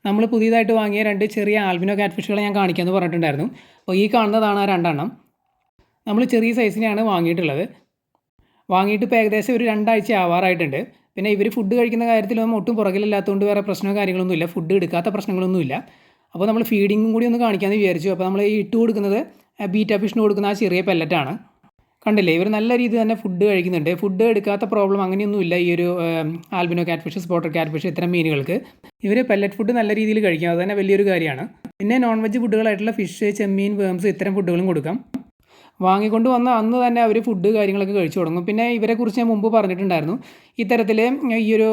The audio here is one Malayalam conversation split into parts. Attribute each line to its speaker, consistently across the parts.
Speaker 1: നമ്മൾ പുതിയതായിട്ട് വാങ്ങിയ 2 ചെറിയ ആൽബിനോ ക്യാറ്റ് ഫിഷുകളെ ഞാൻ കാണിക്കാമെന്ന് പറഞ്ഞിട്ടുണ്ടായിരുന്നു. അപ്പോൾ ഈ കാണുന്നതാണ് ആ 2 എണ്ണം. നമ്മൾ ചെറിയ സൈസിനെയാണ് വാങ്ങിയിട്ടുള്ളത്. വാങ്ങിയിട്ട് ഇപ്പോൾ ഏകദേശം ഒരു 2 ആഴ്ച ആവാറായിട്ടുണ്ട്. പിന്നെ ഇവർ ഫുഡ് കഴിക്കുന്ന കാര്യത്തിലൊന്നും ഒട്ടും പുറകിലല്ലാത്തതുകൊണ്ട് വേറെ പ്രശ്നമോ കാര്യങ്ങളൊന്നുമില്ല. ഫുഡ് എടുക്കാത്ത പ്രശ്നങ്ങളൊന്നുമില്ല. അപ്പോൾ നമ്മൾ ഫീഡിങ്ങും കൂടി ഒന്ന് കാണിക്കാമെന്ന് വിചാരിച്ചു. അപ്പോൾ നമ്മൾ ഈ ഇട്ട് കൊടുക്കുന്നത് ബീറ്റ ഫിഷിന് കൊടുക്കുന്ന ആ ചെറിയ പെല്ലറ്റാണ്. കണ്ടില്ലേ, ഇവർ നല്ല രീതിയിൽ തന്നെ ഫുഡ് കഴിക്കുന്നുണ്ട്. ഫുഡ് എടുക്കാത്ത പ്രോബ്ലം അങ്ങനെയൊന്നുമില്ല ഈ ഒരു albino cat fish, spotted cat fish ഇത്തരം മീനുകൾക്ക്. ഇവർ പെല്ലറ്റ് ഫുഡ് നല്ല രീതിയിൽ കഴിക്കും, അത് തന്നെ വലിയൊരു കാര്യമാണ്. പിന്നെ നോൺ വെജ് ഫുഡുകളായിട്ടുള്ള ഫിഷ്, ചെമ്മീൻ, വേംസ് ഇത്തരം ഫുഡുകളും കൊടുക്കാം. വാങ്ങിക്കൊണ്ട് വന്ന അന്ന് തന്നെ അവർ ഫുഡ് കാര്യങ്ങളൊക്കെ കഴിച്ചു തുടങ്ങും. പിന്നെ ഇവരെക്കുറിച്ച് ഞാൻ മുമ്പ് പറഞ്ഞിട്ടുണ്ടായിരുന്നു. ഇത്തരത്തിൽ ഈ ഒരു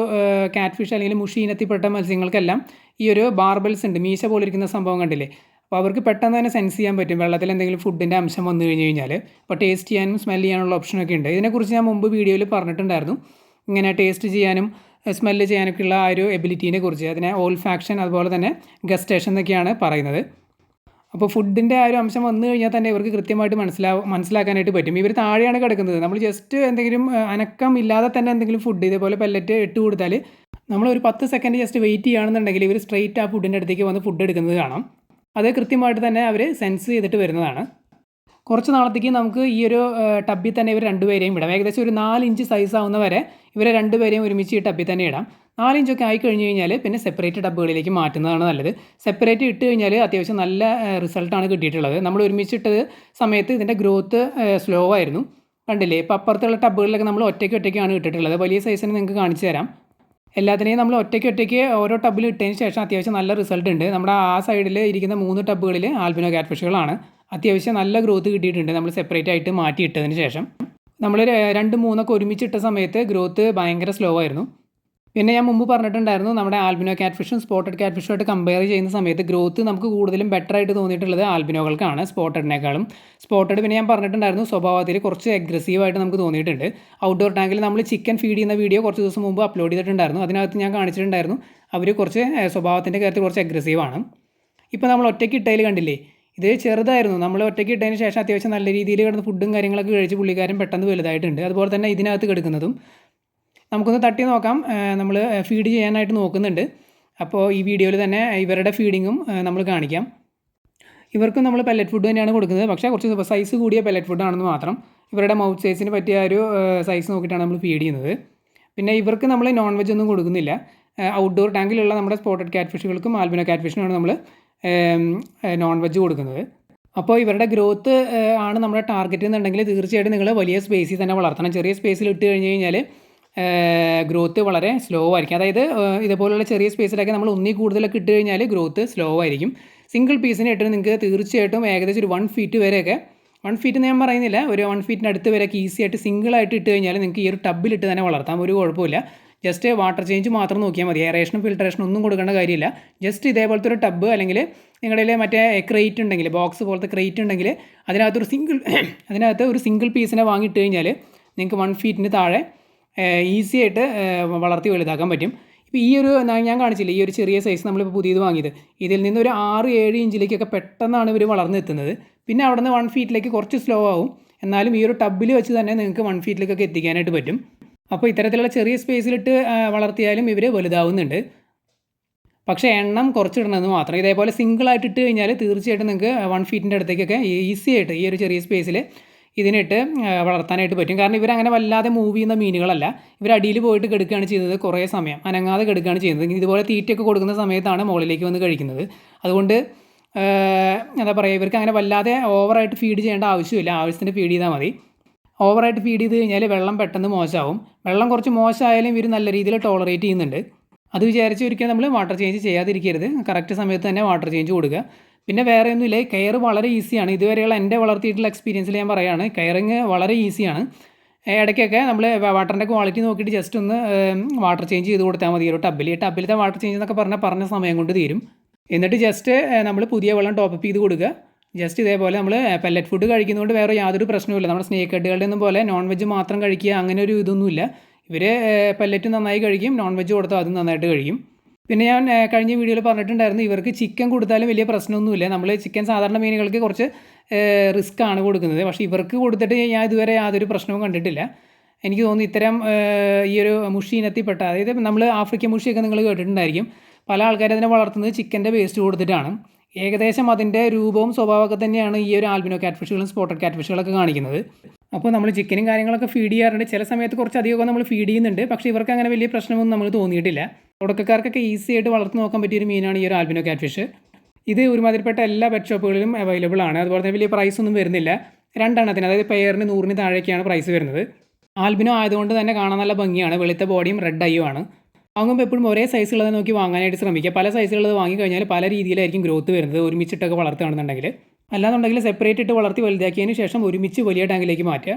Speaker 1: ക്യാറ്റ് ഫിഷ് അല്ലെങ്കിൽ മുഷി ഇനത്തിൽപ്പെട്ട മത്സ്യങ്ങൾക്കെല്ലാം ഈ ഒരു ബാർബൽസ് ഉണ്ട്, മീശ പോലിരിക്കുന്ന സംഭവം കണ്ടില്ലേ. അപ്പോൾ അവർക്ക് പെട്ടെന്ന് തന്നെ സെൻസ് ചെയ്യാൻ പറ്റും വെള്ളത്തിൽ എന്തെങ്കിലും ഫുഡിൻ്റെ അംശം വന്നു കഴിഞ്ഞ് കഴിഞ്ഞാൽ. അപ്പോൾ ടേസ്റ്റ് ചെയ്യാനും സ്മെൽ ചെയ്യാനുള്ള ഓപ്ഷനൊക്കെ ഉണ്ട്. ഇതിനെക്കുറിച്ച് ഞാൻ മുമ്പ് വീഡിയോയിൽ പറഞ്ഞിട്ടുണ്ടായിരുന്നു. ഇങ്ങനെ ടേസ്റ്റ് ചെയ്യാനും സ്മെല്ല് ചെയ്യാനൊക്കെയുള്ള ആ ഒരു എബിലിറ്റീനെ കുറിച്ച്. അതിനെ ഓൾഫാക്ഷൻ അതുപോലെ തന്നെ ഗസ്റ്റേഷൻ എന്നൊക്കെയാണ് പറയുന്നത്. അപ്പോൾ ഫുഡിൻ്റെ ആ ഒരു അംശം വന്നു കഴിഞ്ഞാൽ തന്നെ ഇവർക്ക് കൃത്യമായിട്ട് മനസ്സിലാക്കാനായിട്ട് പറ്റും. ഇവർ താഴെയാണ് കിടക്കുന്നത്. നമ്മൾ ജസ്റ്റ് എന്തെങ്കിലും അനക്കം ഇല്ലാതെ തന്നെ എന്തെങ്കിലും ഫുഡ് ഇതേപോലെ പെല്ലറ്റ് ഇട്ട് കൊടുത്താൽ നമ്മൾ ഒരു 10 സെക്കൻഡ് ജസ്റ്റ് വെയിറ്റ് ചെയ്യുകയാണെന്നുണ്ടെങ്കിൽ ഇവർ സ്ട്രെയിറ്റ് ആ ഫുഡിൻ്റെ അടുത്തേക്ക് വന്ന് ഫുഡ് എടുക്കുന്നത് കാണാം. അത് കൃത്യമായിട്ട് തന്നെ അവർ സെൻസ് ചെയ്തിട്ട് വരുന്നതാണ്. കുറച്ച് നാളത്തേക്ക് നമുക്ക് ഈ ഒരു ടബിൽ തന്നെ ഇവർ രണ്ടുപേരെയും ഇടാം. ഏകദേശം ഒരു 4 ഇഞ്ച് സൈസ് ആവുന്ന വരെ ഇവരെ രണ്ടുപേരെയും ഒരുമിച്ച് ഈ ടബിൽ തന്നെ ഇടാം. 4 ഇഞ്ചൊക്കെ ആയി കഴിഞ്ഞ് കഴിഞ്ഞാൽ പിന്നെ സെപ്പറേറ്റ് ടബുകളിലേക്ക് മാറ്റുന്നതാണ് നല്ലത്. സെപ്പറേറ്റ് ഇട്ട് കഴിഞ്ഞാൽ അത്യാവശ്യം നല്ല റിസൾട്ടാണ് കിട്ടിയിട്ടുള്ളത്. നമ്മൾ ഒരുമിച്ചിട്ടത് സമയത്ത് ഇതിൻ്റെ ഗ്രോത്ത് സ്ലോ ആയിരുന്നു. കണ്ടില്ലേ, ഇപ്പോൾ അപ്പുറത്തുള്ള ടബുകളിലൊക്കെ നമ്മൾ ഒറ്റയ്ക്കാണ് ഇട്ടിട്ടുള്ളത്. വലിയ സൈസിന് നിങ്ങൾക്ക് കാണിച്ചു തരാം. എല്ലാത്തിനെയും നമ്മൾ ഒറ്റയ്ക്ക് ഓരോ ടബിൽ ഇട്ടതിന് ശേഷം അത്യാവശ്യം നല്ല റിസൾട്ട് ഉണ്ട്. നമ്മുടെ ആ സൈഡിൽ ഇരിക്കുന്ന 3 ടബുകളിൽ ആൽബിനോ ക്യാറ്റ് ഫിഷുകളാണ്. അത്യാവശ്യം നല്ല ഗ്രോത്ത് കിട്ടിയിട്ടുണ്ട് നമ്മൾ സെപ്പറേറ്റ് ആയിട്ട് മാറ്റി ഇട്ടതിന് ശേഷം. നമ്മൾ 2, 3 ഒരുമിച്ചിട്ട സമയത്ത് ഗ്രോത്ത് ഭയങ്കര സ്ലോ ആയിരുന്നു. പിന്നെ ഞാൻ മുമ്പ് പറഞ്ഞിട്ടുണ്ടായിരുന്നു, നമ്മുടെ ആൽബിനോ ക്യാറ്റ് ഫിഷും സ്പോട്ടഡ് ക്യാറ്റ് ഫിഷുമായിട്ട് കമ്പയർ ചെയ്യുന്ന സമയത്ത് ഗ്രോത്ത് നമുക്ക് കൂടുതലും ബെറ്റർ ആയിട്ട് തോന്നിയിട്ടുള്ളത് ആൽബിനോകൾക്കാണ് സ്പോട്ടഡിനേക്കാളും. സ്പോട്ടഡ് പിന്നെ ഞാൻ പറഞ്ഞിട്ടുണ്ടായിരുന്നു സ്വഭാവത്തിൽ കുറച്ച് അഗ്രസീവായിട്ട് നമുക്ക് തോന്നിയിട്ടുണ്ട്. ഔട്ട്ഡോർ ടാങ്കിൽ നമ്മൾ ചിക്കൻ ഫീഡ് ചെയ്യുന്ന വീഡിയോ കുറച്ച് ദിവസം മുമ്പ് അപ്ലോഡ് ചെയ്തിട്ടുണ്ടായിരുന്നു. അതിനകത്ത് ഞാൻ കാണിച്ചിട്ടുണ്ടായിരുന്നു അവർ കുറച്ച് സ്വഭാവത്തിൻ്റെ കാര്യത്തിൽ കുറച്ച് അഗ്രസീവാണ്. ഇപ്പോൾ നമ്മൾ ഒറ്റയ്ക്ക് ഇട്ടതിൽ കണ്ടില്ലേ, ഇത് ചെറുതായിരുന്നു. നമ്മൾ ഒറ്റയ്ക്ക് ഇട്ടതിന് ശേഷം അത്യാവശ്യം നല്ല രീതിയിൽ കിടന്ന് ഫുഡും കാര്യങ്ങളൊക്കെ കഴിച്ച് പുള്ളിക്കാരൻ പെട്ടെന്ന് വലുതായിട്ടുണ്ട്. അതുപോലെ തന്നെ ഇതിനകത്ത് കിടക്കുന്നതും നമുക്കൊന്ന് തട്ടി നോക്കാം. നമ്മൾ ഫീഡ് ചെയ്യാനായിട്ട് നോക്കുന്നുണ്ട്. അപ്പോൾ ഈ വീഡിയോയിൽ തന്നെ ഇവരുടെ ഫീഡിങ്ങും നമ്മൾ കാണിക്കാം. ഇവർക്കും നമ്മൾ പെല്ലറ്റ് ഫുഡ് തന്നെയാണ് കൊടുക്കുന്നത്, പക്ഷേ കുറച്ച് സൈസ് കൂടിയ പെല്ലറ്റ് ഫുഡാണെന്ന് മാത്രം. ഇവരുടെ മൗത്ത് സൈസിന് പറ്റിയ ഒരു സൈസ് നോക്കിയിട്ടാണ് നമ്മൾ ഫീഡ് ചെയ്യുന്നത്. പിന്നെ ഇവർക്ക് നമ്മൾ നോൺ വെജ് ഒന്നും കൊടുക്കുന്നില്ല. ഔട്ട്ഡോർ ടാങ്കിലുള്ള നമ്മുടെ സ്പോട്ടഡ് ക്യാറ്റ് ഫിഷുകൾക്കും ആൽബിനോ ക്യാറ്റ് ഫിഷിനാണ് നമ്മൾ നോൺ വെജ് കൊടുക്കുന്നത്. അപ്പോൾ ഇവരുടെ ഗ്രോത്ത് ആണ് നമ്മുടെ ടാർഗറ്റ് എന്നുണ്ടെങ്കിൽ തീർച്ചയായിട്ടും നിങ്ങൾ വലിയ സ്പേസിൽ തന്നെ വളർത്തണം. ചെറിയ സ്പേസിൽ ഇട്ട് കഴിഞ്ഞ് കഴിഞ്ഞാൽ ഗ്രോത്ത് വളരെ സ്ലോ ആയിരിക്കും. അതായത് ഇതുപോലുള്ള ചെറിയ സ്പേസിലൊക്കെ നമ്മൾ ഒന്നിൽ കൂടുതലൊക്കെ ഇട്ട് കഴിഞ്ഞാൽ ഗ്രോത്ത് സ്ലോ ആയിരിക്കും. സിംഗിൾ പീസിന് ഇട്ട് നിങ്ങൾക്ക് തീർച്ചയായിട്ടും ഏകദേശം ഒരു 1 ഫീറ്റ് വരെയൊക്കെ, 1 ഫീറ്റ് ഞാൻ പറയുന്നില്ല, ഒരു 1 ഫീറ്റിന് അടുത്ത് വരെയൊക്കെ ഈസി ആയിട്ട് സിംഗിളായിട്ട് ഇട്ട് കഴിഞ്ഞാൽ നിങ്ങൾക്ക് ഈ ഒരു ടബിലിട്ട് തന്നെ വളർത്താം. ഒരു കുഴപ്പമില്ല. ജസ്റ്റ് വാട്ടർ ചേഞ്ച് മാത്രം നോക്കിയാൽ മതി. എയറേഷനും ഫിൽട്രേഷനും ഒന്നും കൊടുക്കേണ്ട കാര്യമില്ല. ജസ്റ്റ് ഇതേപോലത്തെ ഒരു ടബ് അല്ലെങ്കിൽ നിങ്ങളുടെ മറ്റേ ക്രേറ്റ് ഉണ്ടെങ്കിൽ, ബോക്സ് പോലത്തെ ക്രേറ്റ് ഉണ്ടെങ്കിൽ അതിനകത്ത് ഒരു സിംഗിൾ പീസിനെ വാങ്ങിയിട്ട് കഴിഞ്ഞാൽ നിങ്ങൾക്ക് 1 ഫീറ്റിന് താഴെ ഈസി ആയിട്ട് വളർത്തി വലുതാക്കാൻ പറ്റും. ഇപ്പോൾ ഈ ഒരു ഞാൻ കാണിച്ചില്ല, ഈ ഒരു ചെറിയ സൈസ് നമ്മളിപ്പോൾ പുതിയത് വാങ്ങിയത്, ഇതിൽ നിന്ന് ഒരു 6-7 ഇഞ്ചിലേക്കൊക്കെ പെട്ടെന്നാണ് ഇവർ വളർന്നെത്തുന്നത്. പിന്നെ അവിടെ നിന്ന് 1 ഫീറ്റിലേക്ക് കുറച്ച് സ്ലോ ആവും. എന്നാലും ഈ ഒരു ടബിൽ വെച്ച് തന്നെ നിങ്ങൾക്ക് 1 ഫീറ്റിലേക്കൊക്കെ എത്തിക്കാനായിട്ട് പറ്റും. അപ്പോൾ ഇത്തരത്തിലുള്ള ചെറിയ സ്പേസിലിട്ട് വളർത്തിയാലും ഇവർ വലുതാവുന്നുണ്ട്. പക്ഷേ എണ്ണം കുറച്ചിടണമെന്ന് മാത്രം. ഇതേപോലെ സിംഗിളായിട്ട് ഇട്ട് കഴിഞ്ഞാൽ തീർച്ചയായിട്ടും നിങ്ങൾക്ക് 1 ഫീറ്റിൻ്റെ അടുത്തേക്കൊക്കെ ഈസി ആയിട്ട് ഈ ഒരു ചെറിയ സ്പേസിൽ ഇതിനിട്ട് വളർത്താനായിട്ട് പറ്റും. കാരണം ഇവരങ്ങനെ വല്ലാതെ മൂവ് ചെയ്യുന്ന മീനുകളല്ല. ഇവർ അടിയിൽ പോയിട്ട് കെടുക്കുകയാണ് ചെയ്യുന്നത്, കുറേ സമയം അനങ്ങാതെ കെടുക്കുകയാണ് ചെയ്യുന്നത്. ഇതുപോലെ തീറ്റയൊക്കെ കൊടുക്കുന്ന സമയത്താണ് മുകളിലേക്ക് വന്ന് കഴിക്കുന്നത്. അതുകൊണ്ട് എന്താ പറയുക, ഇവർക്ക് അങ്ങനെ വല്ലാതെ ഓവറായിട്ട് ഫീഡ് ചെയ്യേണ്ട ആവശ്യമില്ല. ആവശ്യത്തിന് ഫീഡ് ചെയ്താൽ മതി. ഓവറായിട്ട് ഫീഡ് ചെയ്ത് കഴിഞ്ഞാൽ വെള്ളം പെട്ടെന്ന് മോശമാവും. വെള്ളം കുറച്ച് മോശമായാലും ഇവർ നല്ല രീതിയിൽ ടോളറേറ്റ് ചെയ്യുന്നുണ്ട്. അത് വിചാരിച്ച് ഒരിക്കലും നമ്മൾ വാട്ടർ ചേഞ്ച് ചെയ്യാതിരിക്കരുത്. കറക്റ്റ് സമയത്ത് തന്നെ വാട്ടർ ചേഞ്ച് കൊടുക്കുക. പിന്നെ വേറെ ഒന്നുമില്ല, കെയർ വളരെ ഈസിയാണ്. ഇതുവരെയുള്ള എൻ്റെ വളർത്തിയിട്ടുള്ള എക്സ്പീരിയൻസിൽ ഞാൻ പറയുകയാണ്, കെയറിങ് വളരെ ഈസിയാണ്. ഇടയ്ക്കൊക്കെ നമ്മൾ വാട്ടറിൻ്റെ ക്വാളിറ്റി നോക്കിയിട്ട് ജസ്റ്റ് ഒന്ന് വാട്ടർ ചേഞ്ച് ചെയ്ത് കൊടുത്താൽ മതി. ഒരു ടബിലത്തെ വാട്ടർ ചേഞ്ച് എന്നൊക്കെ പറഞ്ഞ സമയം കൊണ്ട് തീരും. എന്നിട്ട് ജസ്റ്റ് നമ്മൾ പുതിയ വെള്ളം ടോപ്പ് ചെയ്ത് കൊടുക്കുക. ജസ്റ്റ് ഇതേപോലെ നമ്മൾ പെല്ലറ്റ് ഫുഡ് കഴിക്കുന്നതുകൊണ്ട് വേറെ യാതൊരു പ്രശ്നവുമില്ല. നമ്മുടെ സ്നേക്ക് ഹെഡുകളുടെ ഒന്നും പോലെ നോൺ വെജ് മാത്രം കഴിക്കുക അങ്ങനെ ഒരു ഇതൊന്നുമില്ല. ഇവർ പെല്ലറ്റ് നന്നായി കഴിക്കും, നോൺ വെജ് കൊടുത്താൽ അതും നന്നായിട്ട് കഴിക്കും. പിന്നെ ഞാൻ കഴിഞ്ഞ വീഡിയോയിൽ പറഞ്ഞിട്ടുണ്ടായിരുന്നു, ഇവർക്ക് ചിക്കൻ കൊടുത്താലും വലിയ പ്രശ്നമൊന്നുമില്ല. നമ്മൾ ചിക്കൻ സാധാരണ മീനുകൾക്ക് കുറച്ച് റിസ്ക് ആണ് കൊടുക്കുന്നത്. പക്ഷേ ഇവർക്ക് കൊടുത്തിട്ട് ഞാൻ ഇതുവരെ യാതൊരു പ്രശ്നവും കണ്ടിട്ടില്ല. എനിക്ക് തോന്നുന്നു ഇത്തരം ഈ ഒരു മുഷി ഇനത്തിൽപ്പെട്ട, അതായത് നമ്മൾ ആഫ്രിക്കൻ മുഷിയൊക്കെ നിങ്ങൾ കേട്ടിട്ടുണ്ടായിരിക്കും. പല ആൾക്കാരും അതിനെ വളർത്തുന്നത് ചിക്കൻ്റെ വേസ്റ്റ് കൊടുത്തിട്ടാണ്. ഏകദേശം അതിൻ്റെ രൂപവും സ്വഭാവമൊക്കെ തന്നെയാണ് ഈ ഒരു ആൽബിനോ ക്യാറ്റ് ഫിഷുകളും സ്പോട്ടഡ് ക്യാറ്റ് ഫിഷുകളൊക്കെ കാണിക്കുന്നത്. അപ്പോൾ നമ്മൾ ചിക്കനും കാര്യങ്ങളൊക്കെ ഫീഡ് ചെയ്യാറുണ്ട്. ചില സമയത്ത് കുറച്ച് അധികമൊക്കെ നമ്മൾ ഫീഡ് ചെയ്യുന്നുണ്ട്. പക്ഷേ ഇവർക്ക് അങ്ങനെ വലിയ പ്രശ്നമൊന്നും നമുക്ക് തോന്നിയിട്ടില്ല. തുടക്കക്കാർക്കൊക്കെ ഈസി ആയിട്ട് വളർത്തി നോക്കാൻ പറ്റിയൊരു മീനാണ് ഈ ഒരു ആൽബിനോ ക്യാറ്റ് ഫിഷ്. ഇത് ഒരുമാതിരിപ്പെട്ട എല്ലാ പെറ്റ് ഷോപ്പുകളിലും അവൈലബിൾ ആണ്. അതുപോലെ തന്നെ വലിയ പ്രൈസ് ഒന്നും വരുന്നില്ല. രണ്ടെണ്ണത്തിന്, അതായത് പെയറിന് 100 താഴേക്കാണ് പ്രൈസ് വരുന്നത്. ആൽബിനോ ആയതുകൊണ്ട് തന്നെ കാണാൻ നല്ല ഭംഗിയാണ്. വെളുത്ത ബോഡിയും റെഡ് ഐയും ആണ്. വാങ്ങുമ്പോൾ എപ്പോഴും ഒരേ സൈസുള്ളത് നോക്കി വാങ്ങാനായിട്ട് ശ്രമിക്കുക. പല സൈസുള്ളത് വാങ്ങിക്കഴിഞ്ഞാൽ പല രീതിയിലായിരിക്കും ഗ്രോത്ത് വരുന്നത്, ഒരുമിച്ചിട്ടൊക്കെ വളർത്തുകയാണെന്നുണ്ടെങ്കിൽ. അല്ലാന്നുണ്ടെങ്കിൽ സെപ്പറേറ്റ് ഇട്ട് വളർത്തി വലുതാക്കിയതിന് ശേഷം ഒരുമിച്ച് വലിയ ടാങ്കിലേക്ക് മാറ്റുക.